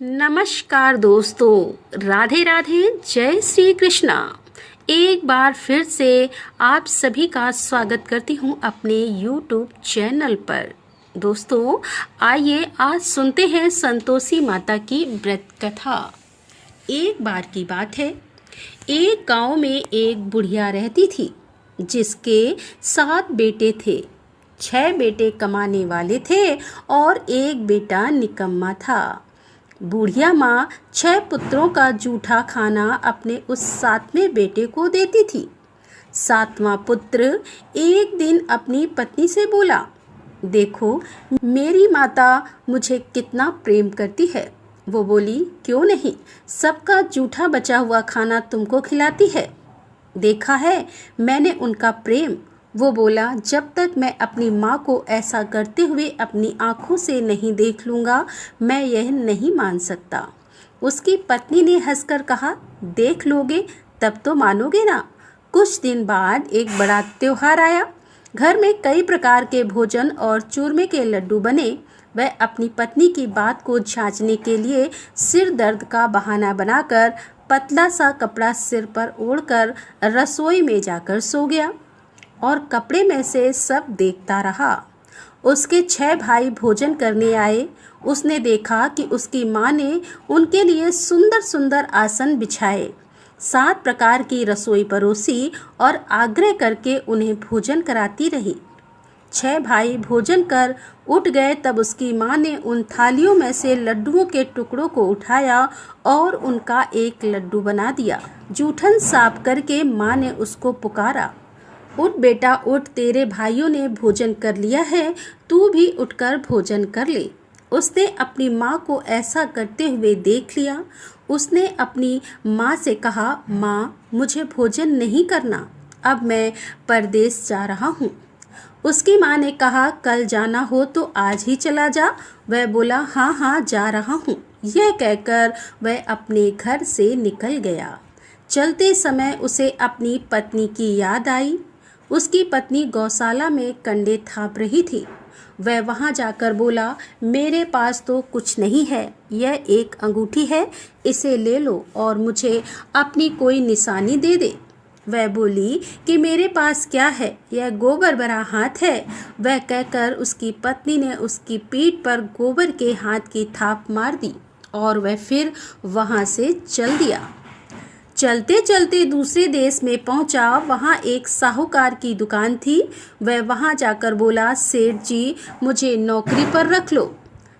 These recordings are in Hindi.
नमस्कार दोस्तों, राधे राधे, जय श्री कृष्णा। एक बार फिर से आप सभी का स्वागत करती हूँ अपने YouTube चैनल पर। दोस्तों, आइए आज सुनते हैं संतोषी माता की व्रत कथा। एक बार की बात है, एक गांव में एक बुढ़िया रहती थी जिसके 7 बेटे थे। 6 बेटे कमाने वाले थे और एक बेटा निकम्मा था। बूढ़िया माँ 6 पुत्रों का जूठा खाना अपने उस 7वें बेटे को देती थी। 7वां पुत्र एक दिन अपनी पत्नी से बोला, देखो मेरी माता मुझे कितना प्रेम करती है। वो बोली, क्यों नहीं, सबका जूठा बचा हुआ खाना तुमको खिलाती है। देखा है मैंने उनका प्रेम। वो बोला, जब तक मैं अपनी माँ को ऐसा करते हुए अपनी आँखों से नहीं देख लूँगा, मैं यह नहीं मान सकता। उसकी पत्नी ने हंसकर कहा, देख लोगे तब तो मानोगे ना। कुछ दिन बाद एक बड़ा त्योहार आया। घर में कई प्रकार के भोजन और चूरमे के लड्डू बने। वह अपनी पत्नी की बात को जांचने के लिए सिर दर्द का बहाना बनाकर पतला सा कपड़ा सिर पर ओढ़कर रसोई में जाकर सो गया और कपड़े में से सब देखता रहा। उसके 6 भाई भोजन करने आए। उसने देखा कि उसकी माँ ने उनके लिए सुंदर सुंदर आसन बिछाए, 7 प्रकार की रसोई परोसी और आग्रह करके उन्हें भोजन कराती रही। 6 भाई भोजन कर उठ गए तब उसकी माँ ने उन थालियों में से लड्डुओं के टुकड़ों को उठाया और उनका एक लड्डू बना दिया। जूठन साफ करके माँ ने उसको पुकारा, उठ बेटा उठ, तेरे भाइयों ने भोजन कर लिया है, तू भी उठकर भोजन कर ले। उसने अपनी माँ को ऐसा करते हुए देख लिया। उसने अपनी माँ से कहा, माँ मुझे भोजन नहीं करना, अब मैं परदेश जा रहा हूँ। उसकी माँ ने कहा, कल जाना हो तो आज ही चला जा। वह बोला, हाँ हाँ जा रहा हूँ। यह कहकर वह अपने घर से निकल गया। चलते समय उसे अपनी पत्नी की याद आई। उसकी पत्नी गौशाला में कंडे थाप रही थी। वह वहां जाकर बोला, मेरे पास तो कुछ नहीं है, यह एक अंगूठी है, इसे ले लो और मुझे अपनी कोई निशानी दे दे। वह बोली कि मेरे पास क्या है, यह गोबर भरा हाथ है। वह कहकर उसकी पत्नी ने उसकी पीठ पर गोबर के हाथ की थाप मार दी और वह फिर वहां से चल दिया। चलते चलते दूसरे देश में पहुंचा। वहां एक साहूकार की दुकान थी। वह वहां जाकर बोला, सेठ जी मुझे नौकरी पर रख लो।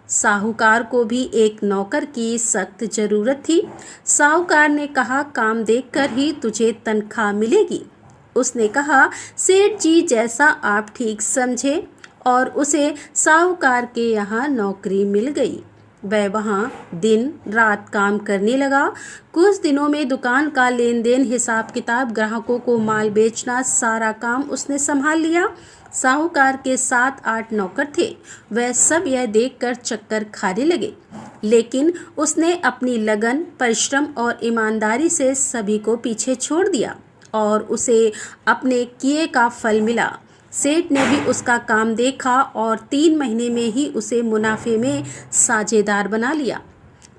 साहूकार को भी एक नौकर की सख्त जरूरत थी। साहूकार ने कहा, काम देखकर ही तुझे तनख्वाह मिलेगी। उसने कहा, सेठ जी जैसा आप ठीक समझे, और उसे साहूकार के यहाँ नौकरी मिल गई। वह वहाँ दिन रात काम करने लगा। कुछ दिनों में दुकान का लेन देन, हिसाब किताब, ग्राहकों को माल बेचना, सारा काम उसने संभाल लिया। साहूकार के 7-8 नौकर थे। वह सब यह देखकर चक्कर खाने लगे, लेकिन उसने अपनी लगन, परिश्रम और ईमानदारी से सभी को पीछे छोड़ दिया और उसे अपने किए का फल मिला। सेठ ने भी उसका काम देखा और 3 महीने में ही उसे मुनाफे में साझेदार बना लिया।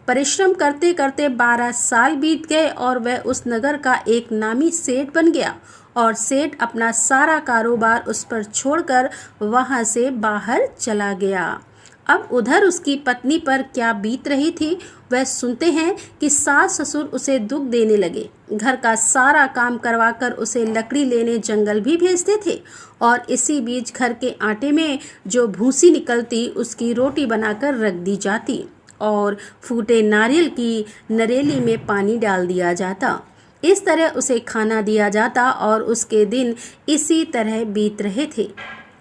परिश्रम करते करते 12 साल बीत गए और वह उस नगर का एक नामी सेठ बन गया और सेठ अपना सारा कारोबार उस पर छोड़कर वहां से बाहर चला गया। अब उधर उसकी पत्नी पर क्या बीत रही थी, वह सुनते हैं कि सास ससुर उसे दुख देने लगे। घर का सारा काम करवाकर उसे लकड़ी लेने जंगल भी भेजते थे और इसी बीच घर के आटे में जो भूसी निकलती उसकी रोटी बनाकर रख दी जाती और फूटे नारियल की नरेली में पानी डाल दिया जाता। इस तरह उसे खाना दिया जाता और उसके दिन इसी तरह बीत रहे थे।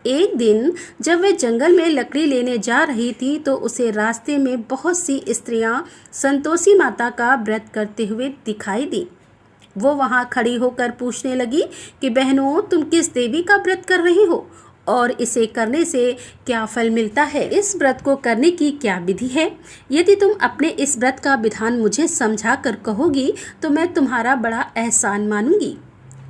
एक दिन जब वह जंगल में लकड़ी लेने जा रही थी तो उसे रास्ते में बहुत सी स्त्रियां संतोषी माता का व्रत करते हुए दिखाई दी। वो वहां खड़ी होकर पूछने लगी कि बहनों, तुम किस देवी का व्रत कर रही हो और इसे करने से क्या फल मिलता है? इस व्रत को करने की क्या विधि है? यदि तुम अपने इस व्रत का विधान मुझे समझा कर कहोगी तो मैं तुम्हारा बड़ा एहसान मानूंगी।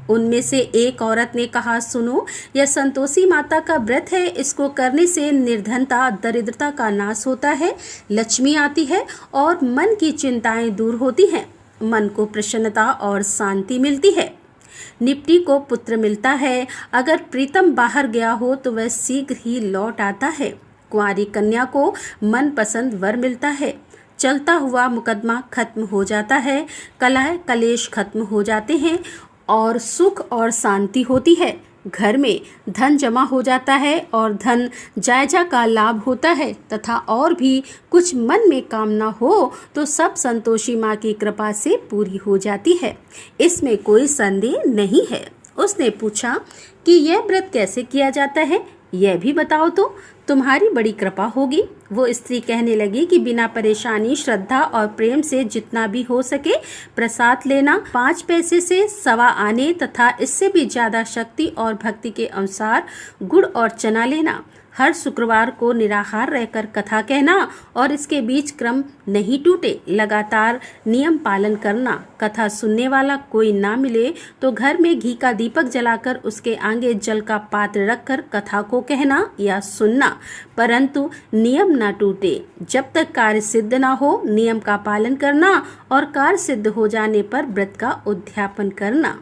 उनमें से एक औरत ने कहा, सुनो, यह संतोषी माता का व्रत है। इसको करने से निर्धनता, दरिद्रता का नाश होता है, लक्ष्मी आती है और मन की चिंताएं दूर होती हैं। मन को प्रसन्नता और शांति मिलती है। निपटी को पुत्र मिलता है। अगर प्रीतम बाहर गया हो तो वह शीघ्र ही लौट आता है। कुंवारी कन्या को मनपसंद वर मिलता है। चलता हुआ मुकदमा खत्म हो जाता है। कलह कलेश खत्म हो जाते हैं और सुख और शांति होती है। घर में धन जमा हो जाता है और धन जायजा का लाभ होता है तथा और भी कुछ मन में कामना हो तो सब संतोषी माँ की कृपा से पूरी हो जाती है। इसमें कोई संदेह नहीं है। उसने पूछा कि यह व्रत कैसे किया जाता है, यह भी बताओ तो तुम्हारी बड़ी कृपा होगी। वो स्त्री कहने लगी कि बिना परेशानी, श्रद्धा और प्रेम से जितना भी हो सके प्रसाद लेना, 5 पैसे से 1.25 आने तथा इससे भी ज्यादा शक्ति और भक्ति के अनुसार गुड़ और चना लेना, हर शुक्रवार को निराहार रहकर कथा कहना और इसके बीच क्रम नहीं टूटे, लगातार नियम पालन करना। कथा सुनने वाला कोई ना मिले तो घर में घी का दीपक जलाकर उसके आगे जल का पात्र रखकर कथा को कहना या सुनना, परंतु नियम ना टूटे। जब तक कार्य सिद्ध ना हो नियम का पालन करना और कार्य सिद्ध हो जाने पर व्रत का उद्यापन करना।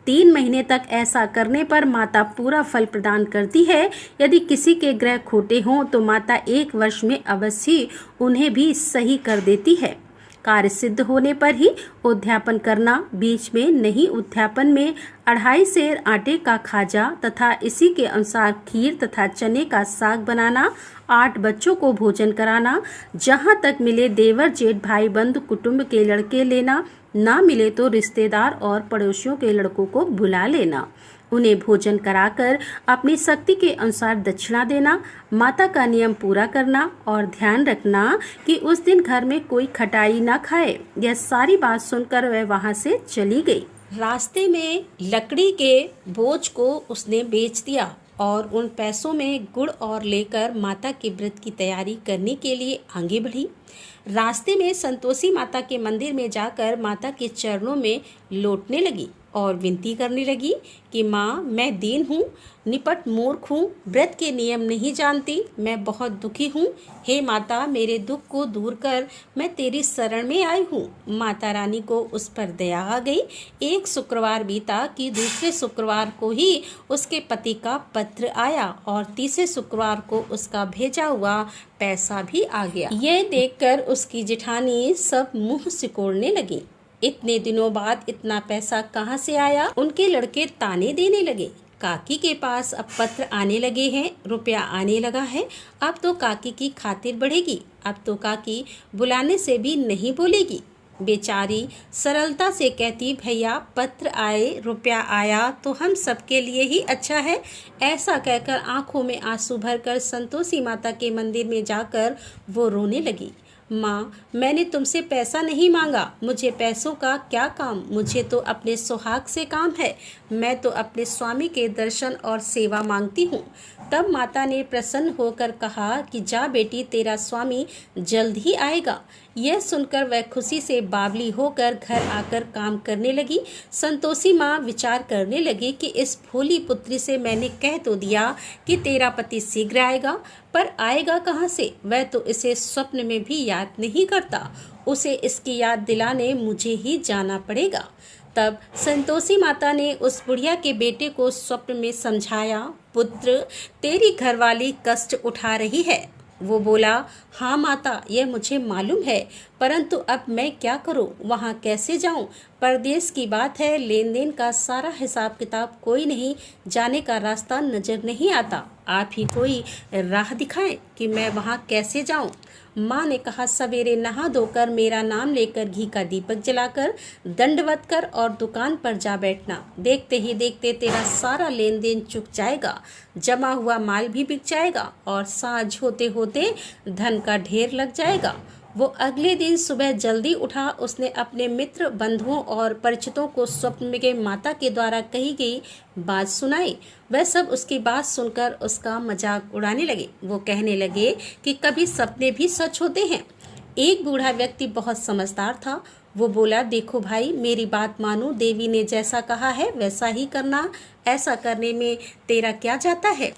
3 महीने तक ऐसा करने पर माता पूरा फल प्रदान करती है। यदि किसी के ग्रह खोटे हों तो माता 1 वर्ष में अवश्य उन्हें भी सही कर देती है। कार्य सिद्ध होने पर ही उद्यापन करना, बीच में नहीं। उद्यापन में 2.5 सेर आटे का खाजा तथा इसी के अनुसार खीर तथा चने का साग बनाना, 8 बच्चों को भोजन कराना, जहाँ तक मिले देवर जेठ भाई बंधु कुटुंब के लड़के लेना, ना मिले तो रिश्तेदार और पड़ोसियों के लड़कों को बुला लेना, उन्हें भोजन कराकर अपनी शक्ति के अनुसार दक्षिणा देना, माता का नियम पूरा करना और ध्यान रखना कि उस दिन घर में कोई खटाई ना खाए। यह सारी बात सुनकर वह वहां से चली गई। रास्ते में लकड़ी के बोझ को उसने बेच दिया और उन पैसों में गुड़ और लेकर माता के व्रत की तैयारी करने के लिए आगे बढ़ी। रास्ते में संतोषी माता के मंदिर में जाकर माता के चरणों में लौटने लगी और विनती करने लगी कि माँ, मैं दीन हूँ, निपट मूर्ख हूँ, व्रत के नियम नहीं जानती, मैं बहुत दुखी हूँ। हे माता, मेरे दुख को दूर कर, मैं तेरी शरण में आई हूँ। माता रानी को उस पर दया आ गई। एक शुक्रवार बीता कि दूसरे शुक्रवार को ही उसके पति का पत्र आया और तीसरे शुक्रवार को उसका भेजा हुआ पैसा भी आ गया। यह देखकर उसकी जेठानी सब मुंह सिकोड़ने लगी। इतने दिनों बाद इतना पैसा कहाँ से आया? उनके लड़के ताने देने लगे। काकी के पास अब पत्र आने लगे हैं, रुपया आने लगा है, अब तो काकी की खातिर बढ़ेगी, अब तो काकी बुलाने से भी नहीं बोलेगी। बेचारी सरलता से कहती, भैया पत्र आए, रुपया आया तो हम सबके लिए ही अच्छा है। ऐसा कहकर आंखों में आंसू भरकर संतोषी माता के मंदिर में जाकर वो रोने लगी। माँ, मैंने तुमसे पैसा नहीं मांगा, मुझे पैसों का क्या काम, मुझे तो अपने सुहाग से काम है, मैं तो अपने स्वामी के दर्शन और सेवा मांगती हूँ। तब माता ने प्रसन्न होकर कहा कि जा बेटी, तेरा स्वामी जल्द ही आएगा। यह सुनकर वह खुशी से बावली होकर घर आकर काम करने लगी। संतोषी माँ विचार करने लगी कि इस भोली पुत्री से मैंने कह तो दिया कि तेरा पति शीघ्र आएगा, पर आएगा कहाँ से? वह तो इसे स्वप्न में भी याद नहीं करता। उसे इसकी याद दिलाने मुझे ही जाना पड़ेगा। तब संतोषी माता ने उस बुढ़िया के बेटे को स्वप्न में समझाया, पुत्र, तेरी घरवाली कष्ट उठा रही है। वो बोला, हाँ माता, यह मुझे मालूम है, परंतु अब मैं क्या करूं? वहाँ कैसे जाऊं? परदेश की बात है, लेन देन का सारा हिसाब किताब कोई नहीं, जाने का रास्ता नजर नहीं आता। आप ही कोई राह दिखाएं कि मैं वहाँ कैसे जाऊं। माँ ने कहा, सवेरे नहा धोकर मेरा नाम लेकर घी का दीपक जलाकर दंडवत कर और दुकान पर जा बैठना। देखते ही देखते तेरा सारा लेन देन चुक जाएगा, जमा हुआ माल भी बिक जाएगा और साँझ होते होते धन का ढेर लग जाएगा। वो अगले दिन सुबह जल्दी उठा। उसने अपने मित्र, बंधुओं और परिचितों को स्वप्न में माता के द्वारा कही गई बात सुनाई। वह सब उसकी बात सुनकर उसका मजाक उड़ाने लगे। वो कहने लगे कि कभी सपने भी सच होते हैं। एक बूढ़ा व्यक्ति बहुत समझदार था। वो बोला, देखो भाई, मेरी बात मानो, देवी ने जैसा कहा है वैसा ही करना, ऐसा करने में तेरा क्या जाता है।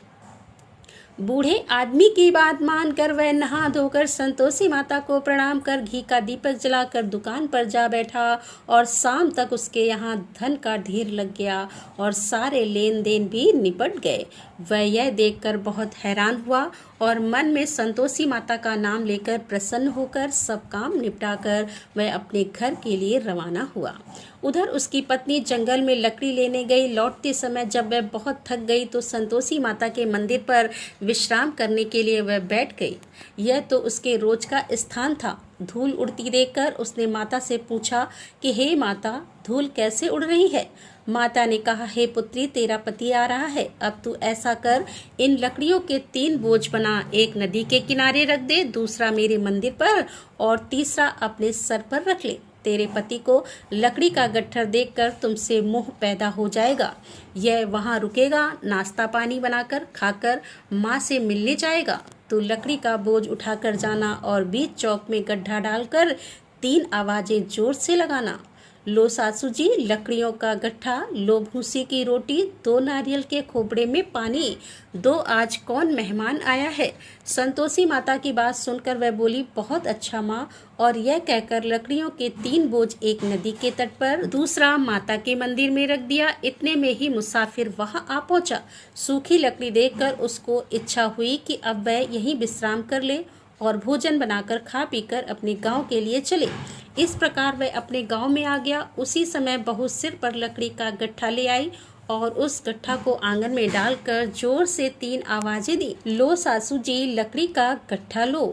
बूढ़े आदमी की बात मानकर वह नहा धोकर संतोषी माता को प्रणाम कर घी का दीपक जलाकर दुकान पर जा बैठा और शाम तक उसके यहाँ धन का ढेर लग गया और सारे लेन देन भी निपट गए। वह यह देखकर बहुत हैरान हुआ और मन में संतोषी माता का नाम लेकर प्रसन्न होकर सब काम निपटाकर वह अपने घर के लिए रवाना हुआ। उधर उसकी पत्नी जंगल में लकड़ी लेने गई। लौटते समय जब वह बहुत थक गई तो संतोषी माता के मंदिर पर विश्राम करने के लिए वह बैठ गई। यह तो उसके रोज का स्थान था। धूल उड़ती देखकर उसने माता से पूछा कि हे माता, धूल कैसे उड़ रही है। माता ने कहा, हे पुत्री, तेरा पति आ रहा है। अब तू ऐसा कर, इन लकड़ियों के 3 बोझ बना, एक नदी के किनारे रख दे, दूसरा मेरे मंदिर पर और तीसरा अपने सर पर रख ले। तेरे पति को लकड़ी का गट्ठर देखकर तुमसे मोह पैदा हो जाएगा। यह वहाँ रुकेगा, नाश्ता पानी बनाकर खाकर माँ से मिलने जाएगा। तू लकड़ी का बोझ उठाकर जाना और बीच चौक में गड्ढा डालकर 3 आवाजें जोर से लगाना। लो सासू जी, लकड़ियों का गट्ठा, लो भूसी की रोटी, 2 नारियल के खोपड़े में पानी, 2 आज कौन मेहमान आया है। संतोषी माता की बात सुनकर वह बोली, बहुत अच्छा माँ। और यह कहकर लकड़ियों के 3 बोझ एक नदी के तट पर, दूसरा माता के मंदिर में रख दिया। इतने में ही मुसाफिर वहां आ पहुंचा। सूखी लकड़ी देखकर उसको इच्छा हुई कि अब वह यहीं विश्राम कर ले और भोजन बनाकर खा पीकर अपने गांव के लिए चले। इस प्रकार वह अपने गांव में आ गया। उसी समय बहू सिर पर लकड़ी का गट्ठा ले आई और उस गट्ठा को आंगन में डालकर जोर से 3 आवाजें दी। लो सासू जी, लकड़ी का गट्ठा लो,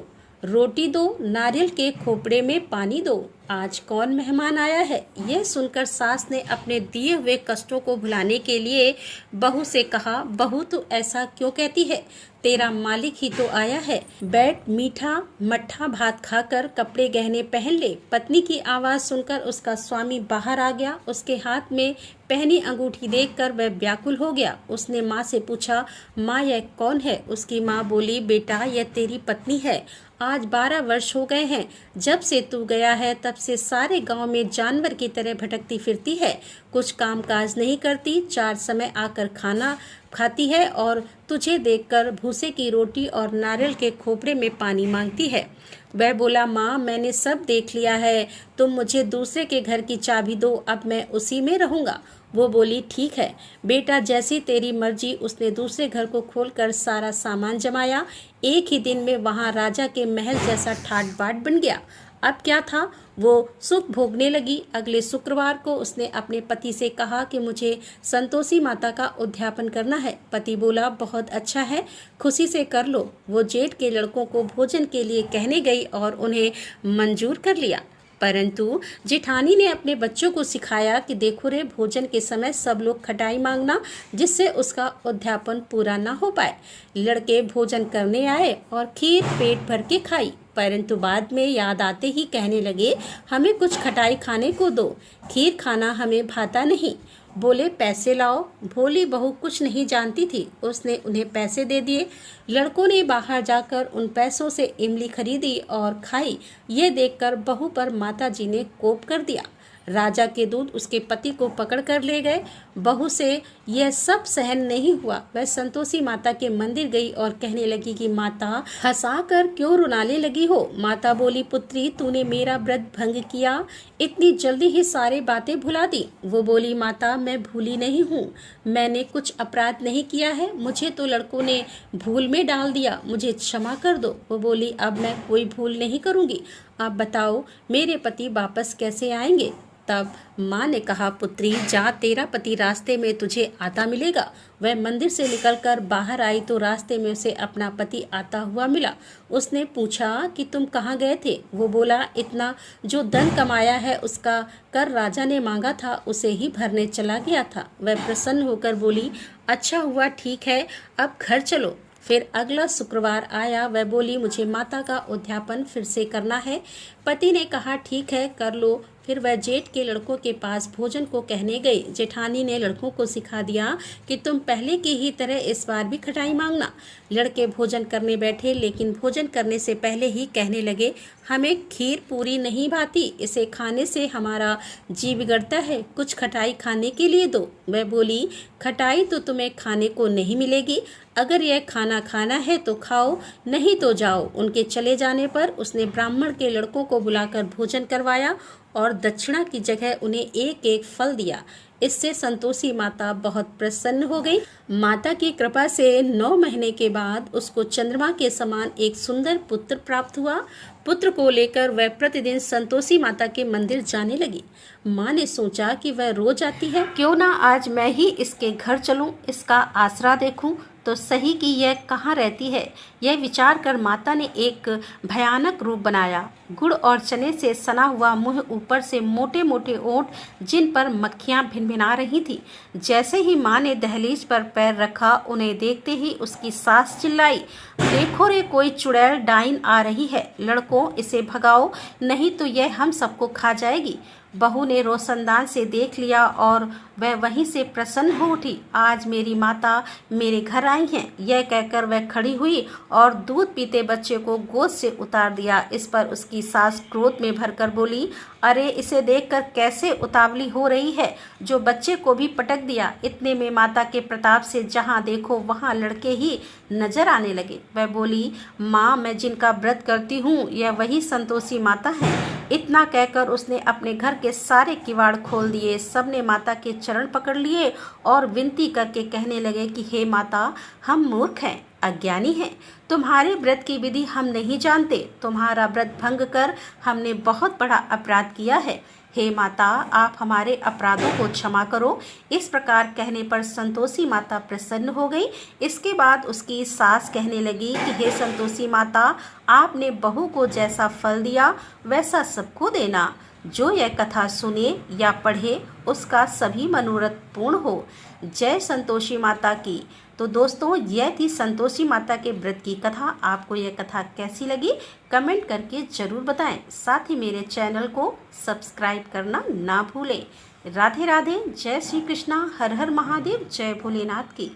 रोटी दो, नारियल के खोपड़े में पानी दो, आज कौन मेहमान आया है। यह सुनकर सास ने अपने दिए हुए कष्टों को भुलाने के लिए बहू से कहा, बहू तू ऐसा क्यों कहती है, तेरा मालिक ही तो आया है। बैठ, मीठा मट्ठा भात खाकर कपड़े गहने पहन ले। पत्नी की आवाज सुनकर उसका स्वामी बाहर आ गया। उसके हाथ में पहनी अंगूठी देखकर वह व्याकुल हो गया। उसने माँ से पूछा, माँ यह कौन है। उसकी माँ बोली, बेटा यह तेरी पत्नी है। आज 12 वर्ष हो गए हैं जब से तू गया है, तब से सारे गांव में जानवर की तरह भटकती फिरती है, कुछ काम काज नहीं करती, 4 समय आकर खाना खाती है और तुझे देखकर भूसे की रोटी और नारियल के खोपड़े में पानी मांगती है। वह बोला, माँ मैंने सब देख लिया है, तुम मुझे दूसरे के घर की चाबी दो, अब मैं उसी में रहूंगा। वो बोली, ठीक है बेटा, जैसी तेरी मर्जी। उसने दूसरे घर को खोलकर सारा सामान जमाया। एक ही दिन में वहां राजा के महल जैसा ठाट बाट बन गया। अब क्या था, वो सुख भोगने लगी। अगले शुक्रवार को उसने अपने पति से कहा कि मुझे संतोषी माता का उद्यापन करना है। पति बोला, बहुत अच्छा है, खुशी से कर लो। वो जेठ के लड़कों को भोजन के लिए कहने गई और उन्हें मंजूर कर लिया। परंतु जेठानी ने अपने बच्चों को सिखाया कि देखो रे, भोजन के समय सब लोग खटाई मांगना, जिससे उसका उद्यापन पूरा ना हो पाए। लड़के भोजन करने आए और खीर पेट भर के खाई, परंतु बाद में याद आते ही कहने लगे, हमें कुछ खटाई खाने को दो, खीर खाना हमें भाता नहीं। बोले, पैसे लाओ। भोली बहू कुछ नहीं जानती थी, उसने उन्हें पैसे दे दिए। लड़कों ने बाहर जाकर उन पैसों से इमली खरीदी और खाई। ये देखकर बहू पर माताजी ने कोप कर दिया। राजा के दूत उसके पति को पकड़ कर ले गए। बहू से यह सब सहन नहीं हुआ। वह संतोषी माता के मंदिर गई और कहने लगी कि माता, हंसाकर क्यों रुलाने लगी हो। माता बोली, पुत्री तूने मेरा व्रत भंग किया, इतनी जल्दी ही सारी बातें भुला दी। वो बोली, माता मैं भूली नहीं हूँ, मैंने कुछ अपराध नहीं किया है, मुझे तो लड़कों ने भूल में डाल दिया, मुझे क्षमा कर दो। वो बोली, अब मैं कोई भूल नहीं करूँगी, आप बताओ मेरे पति वापस कैसे आएंगे। तब माँ ने कहा, पुत्री जा, तेरा पति रास्ते में तुझे आता मिलेगा। वह मंदिर से निकलकर बाहर आई तो रास्ते में उसे अपना पति आता हुआ मिला। उसने पूछा कि तुम कहाँ गए थे। वो बोला, इतना जो धन कमाया है उसका कर राजा ने मांगा था, उसे ही भरने चला गया था। वह प्रसन्न होकर बोली, अच्छा हुआ, ठीक है, अब घर चलो। फिर अगला शुक्रवार आया। वह बोली, मुझे माता का उद्यापन फिर से करना है। पति ने कहा ठीक है कर लो। फिर वह जेठ के लड़कों के पास भोजन को कहने गई। जेठानी ने लड़कों को सिखा दिया कि तुम पहले की ही तरह इस बार भी खटाई मांगना। लड़के भोजन करने बैठे, लेकिन भोजन करने से पहले ही कहने लगे, हमें खीर पूरी नहीं भाती, इसे खाने से हमारा जी बिगड़ता है, कुछ खटाई खाने के लिए दो। वह बोली, खटाई तो तुम्हें खाने को नहीं मिलेगी, अगर यह खाना खाना है तो खाओ, नहीं तो जाओ। उनके चले जाने पर उसने ब्राह्मण के लड़कों को बुलाकर भोजन करवाया और दक्षिणा की जगह उन्हें एक एक फल दिया। इससे संतोषी माता बहुत प्रसन्न हो गई। माता की कृपा से 9 महीने के बाद उसको चंद्रमा के समान एक सुंदर पुत्र प्राप्त हुआ। पुत्र को लेकर वह प्रतिदिन संतोषी माता के मंदिर जाने लगी। माँ ने सोचा कि वह रोज आती है, क्यों ना आज मैं ही इसके घर चलूं, इसका आसरा देखूं तो सही कि यह कहाँ रहती है। यह विचार कर माता ने एक भयानक रूप बनाया। गुड़ और चने से सना हुआ मुंह, ऊपर से मोटे मोटे ओंठ जिन पर मक्खियां भिनभिना रही थी। जैसे ही माँ ने दहलीज पर पैर रखा, उन्हें देखते ही उसकी सास चिल्लाई, देखो रे, कोई चुड़ैल डाइन आ रही है, लड़कों इसे भगाओ, नहीं तो यह हम सबको खा जाएगी। बहू ने रोशनदान से देख लिया और वह वहीं से प्रसन्न हो उठी। आज मेरी माता मेरे घर आई हैं, यह कहकर वह खड़ी हुई और दूध पीते बच्चे को गोद से उतार दिया। इस पर उसकी सास क्रोध में भरकर बोली, अरे इसे देखकर कैसे उतावली हो रही है, जो बच्चे को भी पटक दिया। इतने में माता के प्रताप से जहाँ देखो वहाँ लड़के ही नजर आने लगे। वह बोली, माँ मैं जिनका व्रत करती हूँ यह वही संतोषी माता है। इतना कहकर उसने अपने घर के सारे किवाड़ खोल दिए। सबने माता के चरण पकड़ लिए और विनती करके कहने लगे कि हे माता, हम मूर्ख हैं, अज्ञानी हैं, तुम्हारे व्रत की विधि हम नहीं जानते, तुम्हारा व्रत भंग कर हमने बहुत बड़ा अपराध किया है। हे माता, आप हमारे अपराधों को क्षमा करो। इस प्रकार कहने पर संतोषी माता प्रसन्न हो गई। इसके बाद उसकी सास कहने लगी कि हे संतोषी माता, आपने बहू को जैसा फल दिया वैसा सबको देना। जो यह कथा सुने या पढ़े उसका सभी मनोरथ पूर्ण हो। जय संतोषी माता की। तो दोस्तों, यह थी संतोषी माता के व्रत की कथा। आपको यह कथा कैसी लगी कमेंट करके ज़रूर बताएं। साथ ही मेरे चैनल को सब्सक्राइब करना ना भूलें। राधे राधे, जय श्री कृष्णा, हर हर महादेव, जय भोलेनाथ की।